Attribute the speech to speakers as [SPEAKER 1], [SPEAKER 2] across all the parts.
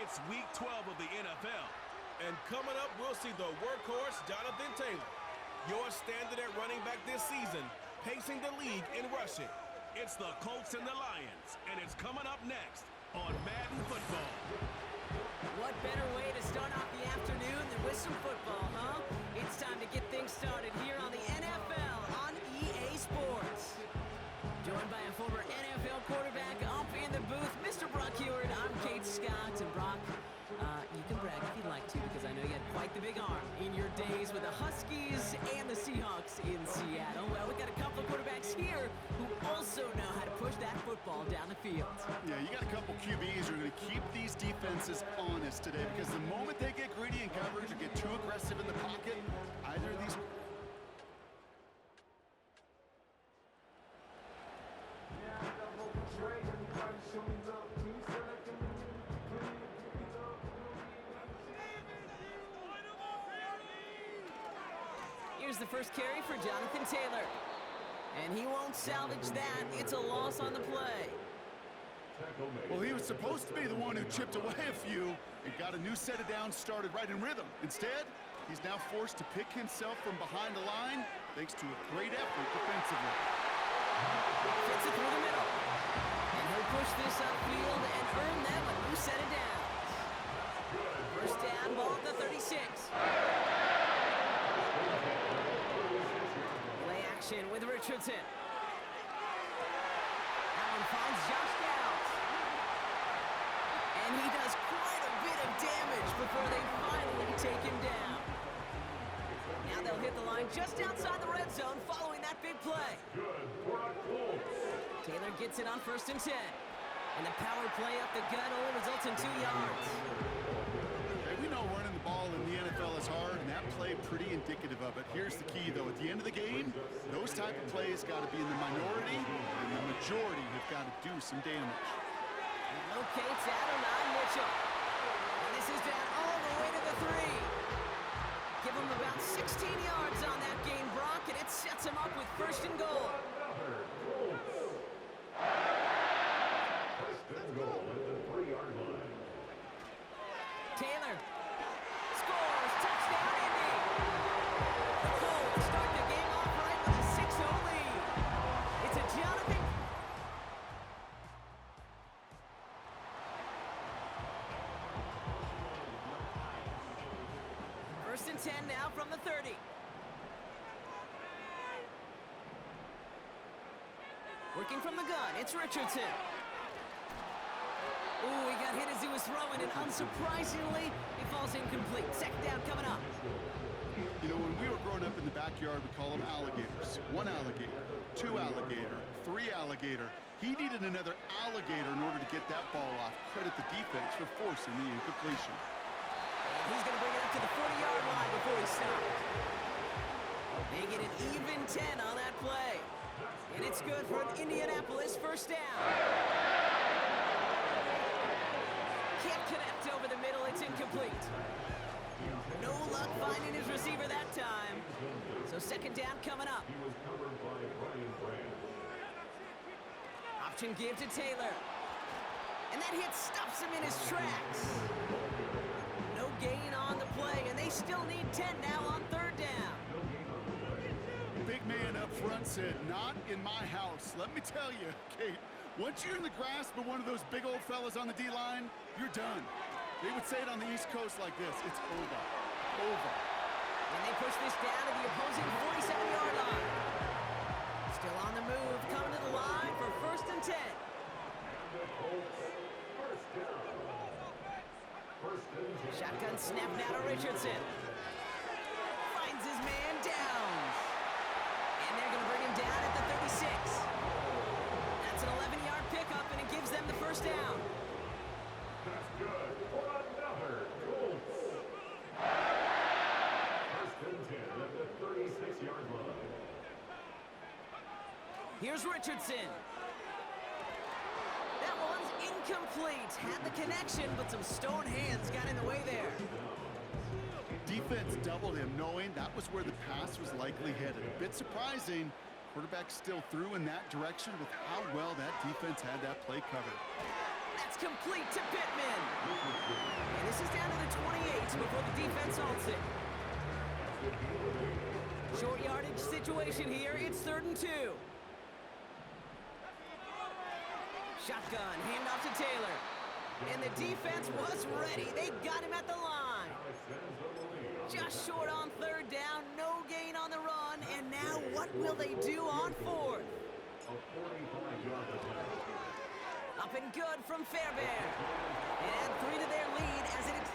[SPEAKER 1] It's Week 12 of the NFL. And coming up, we'll see the workhorse, Jonathan Taylor. Your standard at running back this season, pacing the league in rushing. It's the Colts and the Lions, and it's coming up next on Madden Football.
[SPEAKER 2] What better way to start off the afternoon than with some football, huh? It's time to get things started here on the NFL on EA Sports. Joined by a former NFL quarterback up in the booth, Mr. Brock Heward. I'm Kate Scott, and Brock, you can brag if you'd like to, because I know you had quite the big arm in your days with the Huskies and the Seahawks in Seattle. Well, we got a couple of quarterbacks here who also know how to push that football down the field.
[SPEAKER 3] Yeah, you got a couple QBs who are going to keep these defenses honest today, because the moment they get greedy in coverage or get too aggressive in the pocket, either of these...
[SPEAKER 2] Here's the first carry for Jonathan Taylor. And he won't salvage that. It's a loss on the play.
[SPEAKER 3] Well, he was supposed to be the one who chipped away a few and got a new set of downs started right in rhythm. Instead, he's now forced to pick himself from behind the line thanks to a great effort defensively.
[SPEAKER 2] Fits it through the middle. And he'll push this upfield and earn them a new set of downs. First down, ball at the 36. Play action with Richardson. Allen finds Josh Downs. And he does quite a bit of damage before they finally take him down. Now they'll hit the line just outside the red zone following that big play. Taylor gets it on 1st and 10. And the power play up the gut only results in 2 yards.
[SPEAKER 3] Hey, we know running the ball in the NFL is hard, and that play pretty indicative of it. Here's the key, though. At the end of the game, those type of plays got to be in the minority, and the majority have got to do some damage.
[SPEAKER 2] He locates Adonai Mitchell. And this is down all the way to the 3. Give him about 16 yards on that gain, Brock, and it sets him up with 1st and goal. Taylor scores, touchdown Indy. The Colts start the game off right with a 6-0 lead. It's a Jonathan. First and 10 now from the 30. Working from the gun, it's Richardson. Ooh, he got hit as he was throwing, and unsurprisingly, he falls incomplete. Second down coming up.
[SPEAKER 3] You know, when we were growing up in the backyard, we call them alligators. 1 alligator, 2 alligator, 3 alligator. He needed another alligator in order to get that ball off. Credit the defense for forcing the incompletion.
[SPEAKER 2] And he's going to bring it up to the 40-yard line before he stops. They get an even 10 on that play. And it's good for an Indianapolis first down. Can't connect over the middle, it's incomplete. No luck finding his receiver that time. So second down coming up. Option give to Taylor. And that hit stops him in his tracks. No gain on the play, and they still need 10 now on 3rd down.
[SPEAKER 3] Big man up front said, "Not in my house." Let me tell you, Kate, once you're in the grasp of one of those big old fellas on the D-line, you're done. They would say it on the East Coast like this: it's over. Over.
[SPEAKER 2] And they push this down to the opposing 47-yard line. Still on the move, coming to the line for 1st and 10. Shotgun snap now to Richardson. Finds his man down. And they're going to bring him down at the 36. That's an 11-yard pickup, and it gives them the first down.
[SPEAKER 4] That's good for another Colts. 1st and 10 at the 36-yard line.
[SPEAKER 2] Here's Richardson. That one's incomplete. Had the connection, but some stone hands got in the way there.
[SPEAKER 3] Defense doubled him, knowing that was where the pass was likely headed. A bit surprising. Quarterback still threw in that direction with how well that defense had that play covered.
[SPEAKER 2] That's complete to Pittman. before the defense halts it. Short yardage situation here. It's 3rd and 2. Shotgun, handoff to Taylor. And the defense was ready. They got him at the line. Just short on 3rd down. No gain on the run. And now what will they do on 4th? Up and good from Fairbairn. And add 3 to their lead as it is.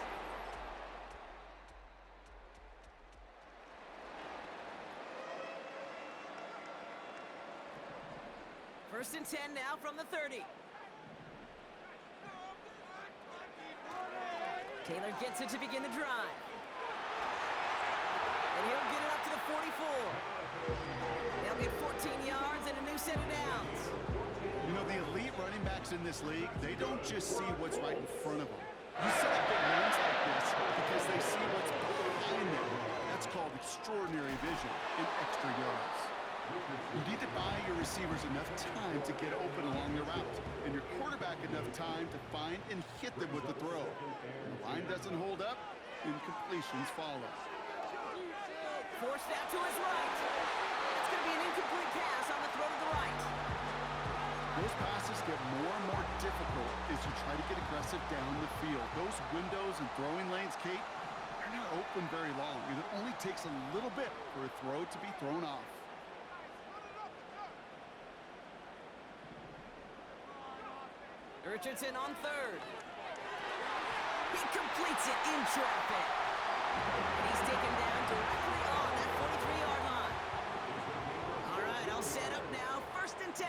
[SPEAKER 2] First and 10 now from the 30. Taylor gets it to begin the drive. And he'll get it up to the 44. They'll get 14 yards and a new set of downs.
[SPEAKER 3] You know, the elite running backs in this league, they don't just see what's right in front of them. You set up big runs like this because they see what's behind them. That's called extraordinary vision and extra yards. You need to buy your receivers enough time to get open along the route, and your quarterback enough time to find and hit them with the throw. When the line doesn't hold up, incompletions follow.
[SPEAKER 2] Forced out to his right. That's going to be an incomplete pass on the throw to the right.
[SPEAKER 3] Those passes get more and more difficult as you try to get aggressive down the field. Those windows and throwing lanes, Kate, they're not open very long, and it only takes a little bit for a throw to be thrown off.
[SPEAKER 2] Richardson on 3rd. He completes it in traffic. And he's taken down directly on that 43-yard line. All right, all set up now. 1st and 10.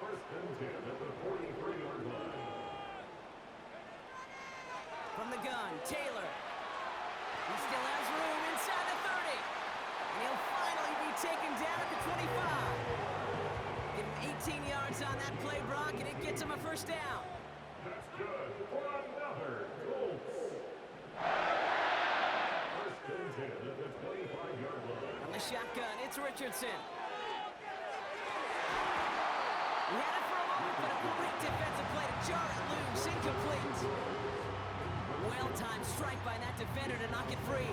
[SPEAKER 4] First and 10 at the 43-yard line.
[SPEAKER 2] From the gun, Taylor. He still has room inside the 30. And he'll finally be taken down at the 25. Give him 18 yards on that play, Brock, and it gets him a 1st down.
[SPEAKER 4] That's good for another Colts. First and 10 at the 25-yard line.
[SPEAKER 2] On the shotgun, it's Richardson. He had it for a moment, but a great defensive play to jar it loose. Incomplete. Well-timed strike by that defender to knock it free.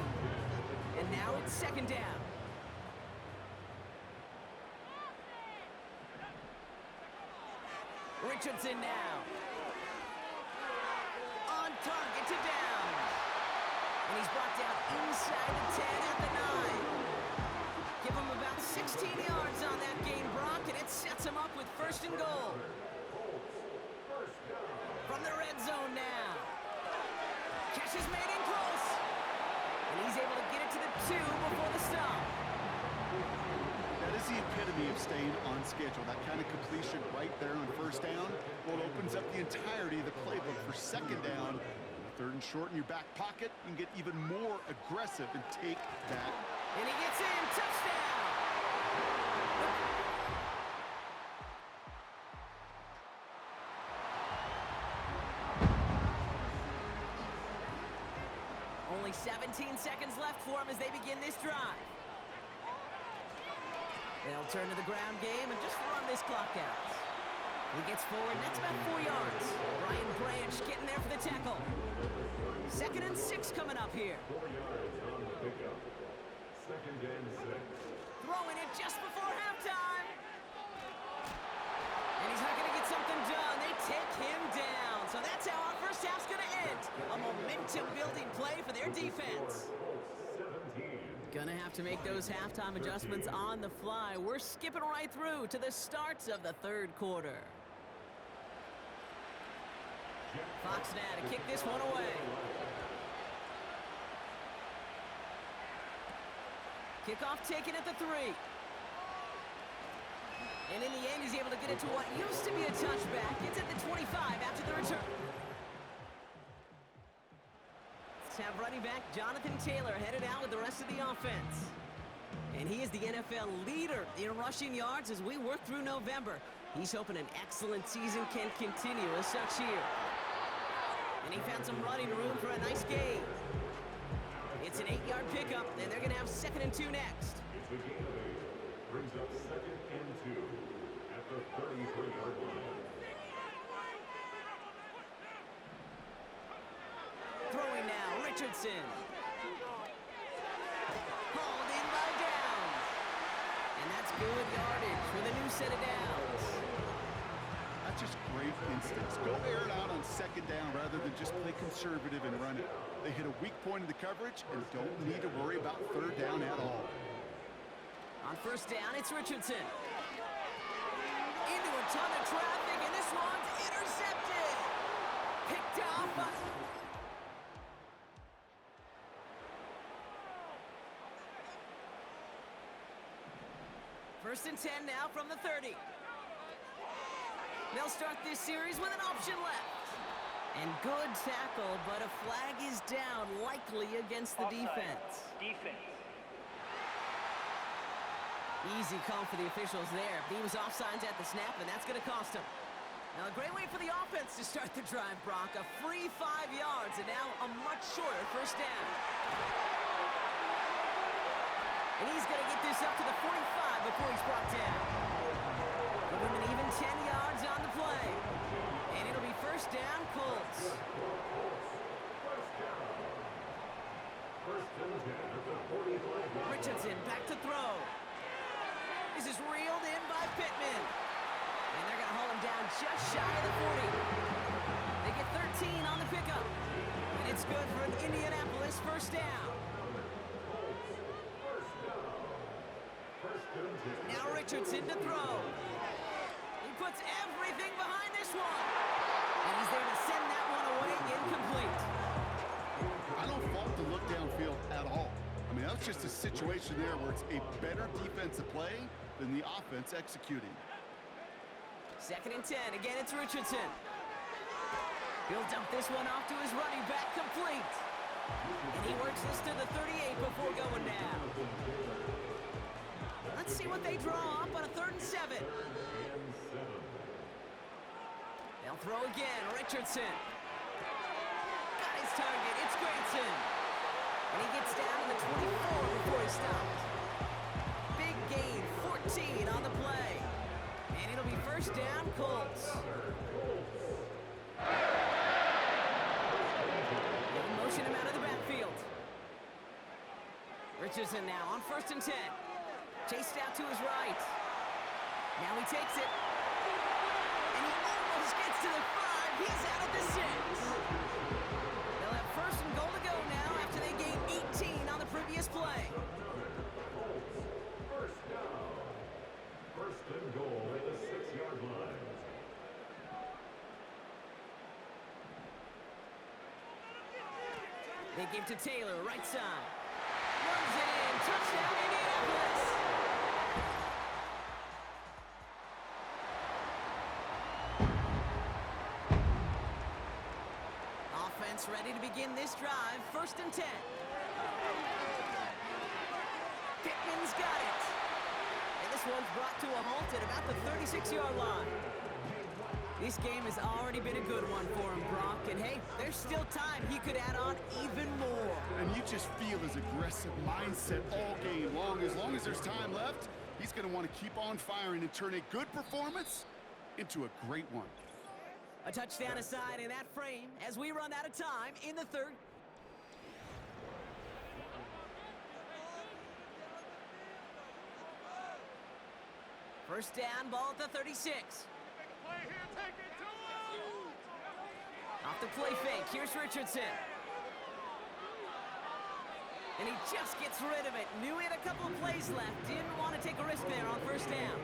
[SPEAKER 2] And now it's 2nd down. Richardson now. On target to down. And he's brought down inside the 10 at the 9. Give him about 16 yards on that game, Brock, and it sets him up with 1st and goal. From the red zone now. Catch is made in close. And he's able to get it to the 2 before the stop.
[SPEAKER 3] That is the epitome of staying on schedule. That kind of completion right there on 1st down, well, it opens up the entirety of the playbook for 2nd down. 3rd and short in your back pocket, you can get even more aggressive and take that.
[SPEAKER 2] And he gets in. Touchdown! Only 17 seconds left for him as they begin this drive. They'll turn to the ground game and just run this clock out. He gets forward, that's about 4 yards. Brian Branch getting there for the tackle. 2nd and 6 coming up here.
[SPEAKER 4] 4 yards on the pickup. 2nd and 6.
[SPEAKER 2] Throwing it just before halftime. And he's not going to get something done. They take him down. So that's how our first half's going to end. A momentum-building play for their defense.
[SPEAKER 4] 17.
[SPEAKER 2] Gonna have to make those halftime adjustments on the fly. We're skipping right through to the starts of the 3rd quarter. Fox now to kick this one away. Kickoff taken at the 3. And in the end, he's able to get it to what used to be a touchback. It's at the 25 after the return. Let's have running back Jonathan Taylor headed out with the rest of the offense. And he is the NFL leader in rushing yards as we work through November. He's hoping an excellent season can continue as such here. And he found some running room for a nice gain. It's an 8-yard pickup, and they're going to have 2nd and 2 next.
[SPEAKER 4] It's a gain of 8. Brings up 2nd and 2 at the 33-yard line.
[SPEAKER 2] Richardson. Hauled in by Downs. And that's good yardage with a new set of downs.
[SPEAKER 3] That's just great instincts. Go air it out on second down rather than just play conservative and run it. They hit a weak point in the coverage and don't need to worry about third down at all.
[SPEAKER 2] On first down, it's Richardson. Into a ton of traffic, and this one's intercepted. Picked off by... First and 10 now from the 30. They'll start this series with an option left. And good tackle, but a flag is down, likely against the defense. Easy call for the officials there. He was offsides at the snap, and that's going to cost him. Now, a great way for the offense to start the drive, Brock. A free 5 yards, and now a much shorter first down. And he's going to get this up to the 45 before he's brought down. Give him an even 10 yards on the play. And it'll be first down, Colts. Richardson back to throw. This is reeled in by Pittman. And they're going to haul him down just shy of the 40. They get 13 on the pickup. And it's good for an Indianapolis first down. Now Richardson to throw. He puts everything behind this one. And he's there to send that one away incomplete.
[SPEAKER 3] I don't fault the look downfield at all. I mean, that's just a situation there where it's a better defensive play than the offense executing.
[SPEAKER 2] Second and 10. Again, it's Richardson. He'll dump this one off to his running back, complete. And he works this to the 38 before going down. Let's see what they draw up on a 3rd and 7. They'll throw again. Richardson. Got his target. It's Grayson. And he gets down to the 24 before he stops. Big gain, 14 on the play. And it'll be first down, Colts. They'll motion him out of the backfield. Richardson now on 1st and 10. Chased out to his right. Now he takes it. And he almost gets to the 5. He's out at the 6. They'll have 1st and goal to go now after they gain 18 on the previous play.
[SPEAKER 4] First down. First and goal at the 6-yard line.
[SPEAKER 2] They give to Taylor, right side. Runs it in. Touchdown, Indianapolis. Offense ready to begin this drive. 1st and 10. Pittman's got it. And this one's brought to a halt at about the 36-yard line. This game has already been a good one for him, Brock. And hey, there's still time. He could add on even more.
[SPEAKER 3] And you just feel his aggressive mindset all game long. As long as there's time left, he's going to want to keep on firing and turn a good performance into a great one.
[SPEAKER 2] A touchdown aside in that frame as we run out of time in the 3rd. First down, ball at the 36. Off the play fake, here's Richardson. And he just gets rid of it. Knew he had a couple of plays left. Didn't want to take a risk there on 1st down.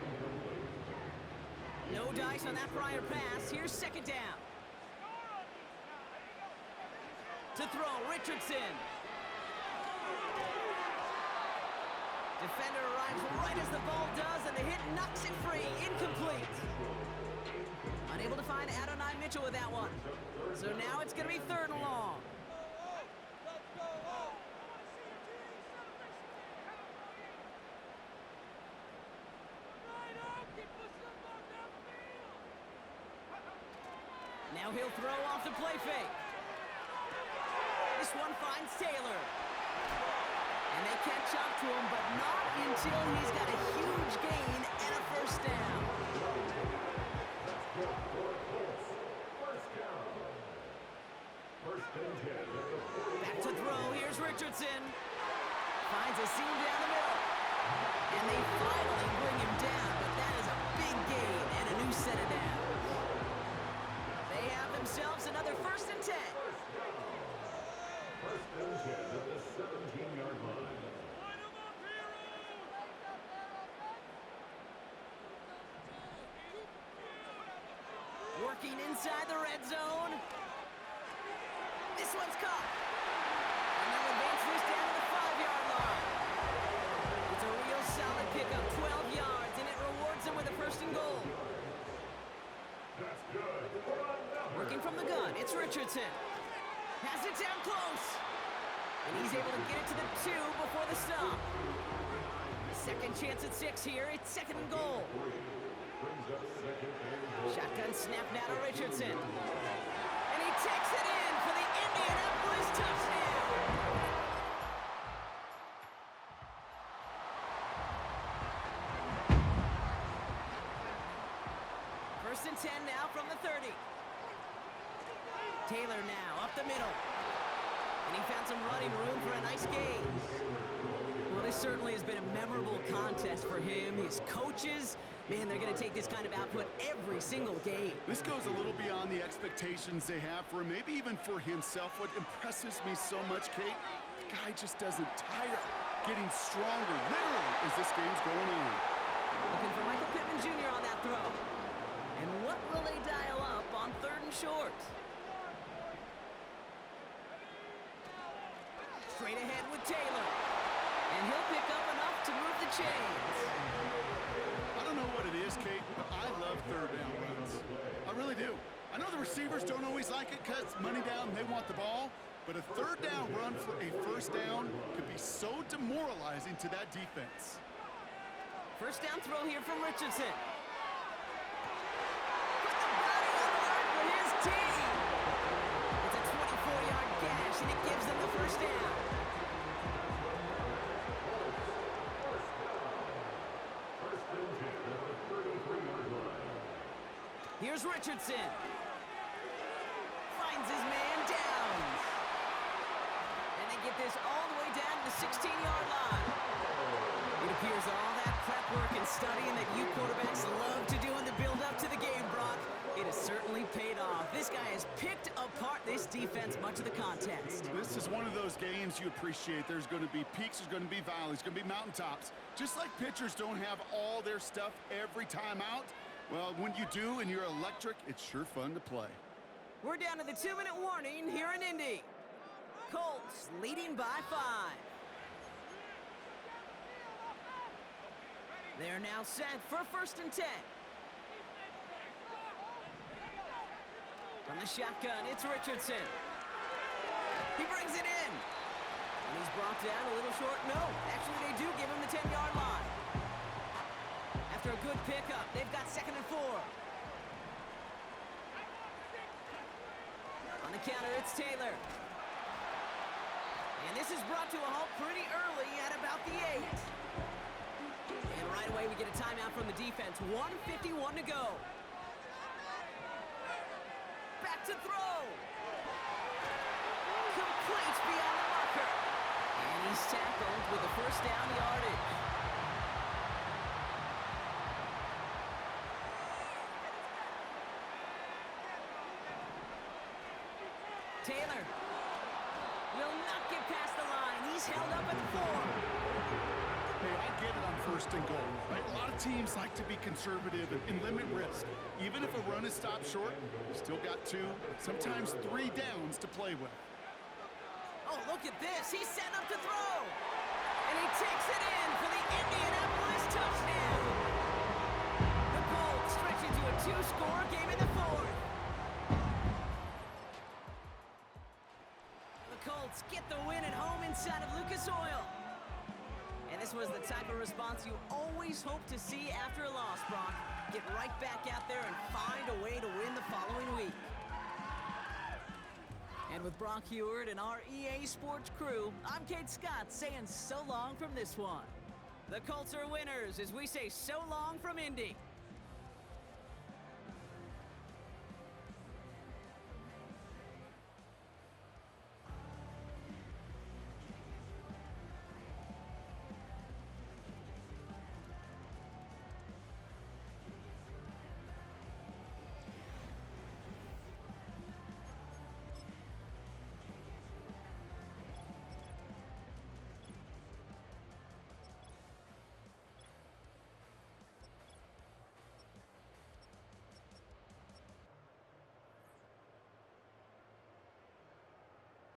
[SPEAKER 2] No dice on that prior pass. Here's 2nd down. To throw, Richardson. Defender arrives right as the ball does, and the hit knocks it free. Incomplete. Unable to find Adonai Mitchell with that one. So now it's going to be 3rd and long. Now he'll throw off the play fake. This one finds Taylor. And they catch up to him, but not until he's got a huge gain and a 1st down.
[SPEAKER 4] First and 10 at the 40.
[SPEAKER 2] Back to throw. Here's Richardson. Finds a seam down the middle. And they finally bring him down, but that is a big gain and a new set of downs. They have themselves another first and 10.
[SPEAKER 4] First and 10 at the 17-yard line.
[SPEAKER 2] Working inside the red zone. This one's caught. And they'll advance this down to the 5-yard line. It's a real solid pickup, 12 yards, and it rewards them with a first and goal.
[SPEAKER 4] That's good.
[SPEAKER 2] Working from the gun, it's Richardson. Has it down close. And he's able to get it to the 2 before the stop. Second chance at 6 here. It's second and goal.
[SPEAKER 4] Brings up second and goal.
[SPEAKER 2] Shotgun snap now to Richardson. And he takes it in for the Indianapolis touchdown. First and 10 now from the 30. Taylor now up the middle. And he found some running room for a nice gain. Well, this certainly has been a memorable contest for him. His coaches, man, they're going to take this kind of output every single game.
[SPEAKER 3] This goes a little beyond the expectations they have for him, maybe even for himself. What impresses me so much, Kate, the guy just doesn't tire, getting stronger, literally, as this game's going on.
[SPEAKER 2] Looking for Michael Pittman Jr. on that throw. And what will they dial up on 3rd and short? Straight ahead with Taylor. And he'll pick up enough to move the chains.
[SPEAKER 3] I don't know what it is, Kate, but I love third down runs. I really do. I know the receivers don't always like it because money down, they want the ball, but a third down run for a first down could be so demoralizing to that defense.
[SPEAKER 2] First down throw here from Richardson. Put the body on the mark for his team. It's a 24-yard gash, and it gives them the first down. Here's Richardson. Finds his man down. And they get this all the way down to the 16-yard line. It appears all that prep work and studying that you quarterbacks love to do in the build-up to the game, Brock, it has certainly paid off. This guy has picked apart this defense much of the contest.
[SPEAKER 3] This is one of those games you appreciate. There's going to be peaks, there's going to be valleys, there's going to be mountaintops. Just like pitchers don't have all their stuff every time out, well, when you do and you're electric, it's sure fun to play.
[SPEAKER 2] We're down to the 2-minute warning here in Indy. Colts leading by 5. They're now set for first and 10. From the shotgun, it's Richardson. He brings it in. And he's brought down a little short. No, actually they do give him the 10-yard line. After a good pickup, they've got second and 4. On the counter, it's Taylor. And this is brought to a halt pretty early at about the 8. And right away, we get a timeout from the defense. 1:51 to go. Back to throw. Complete beyond the marker. And he's tackled with the first down yardage. Taylor will not get past the line. He's held up at the 4.
[SPEAKER 3] Hey, I get it on first and goal, right? A lot of teams like to be conservative and limit risk. Even if a run is stopped short, you still got 2, sometimes 3 downs to play with.
[SPEAKER 2] Oh, look at this. He's set up to throw. And he takes it in for the Indianapolis touchdown. The Colts stretch into a 2-score game in the 4th. The Colts get the win at home inside of Lucas Oil. And this was the type of response you always hope to see after a loss, Brock. Get right back out there and find a way to win the following week. And with Brock Heward and our EA Sports crew, I'm Kate Scott saying so long from this one. The Colts are winners as we say so long from Indy.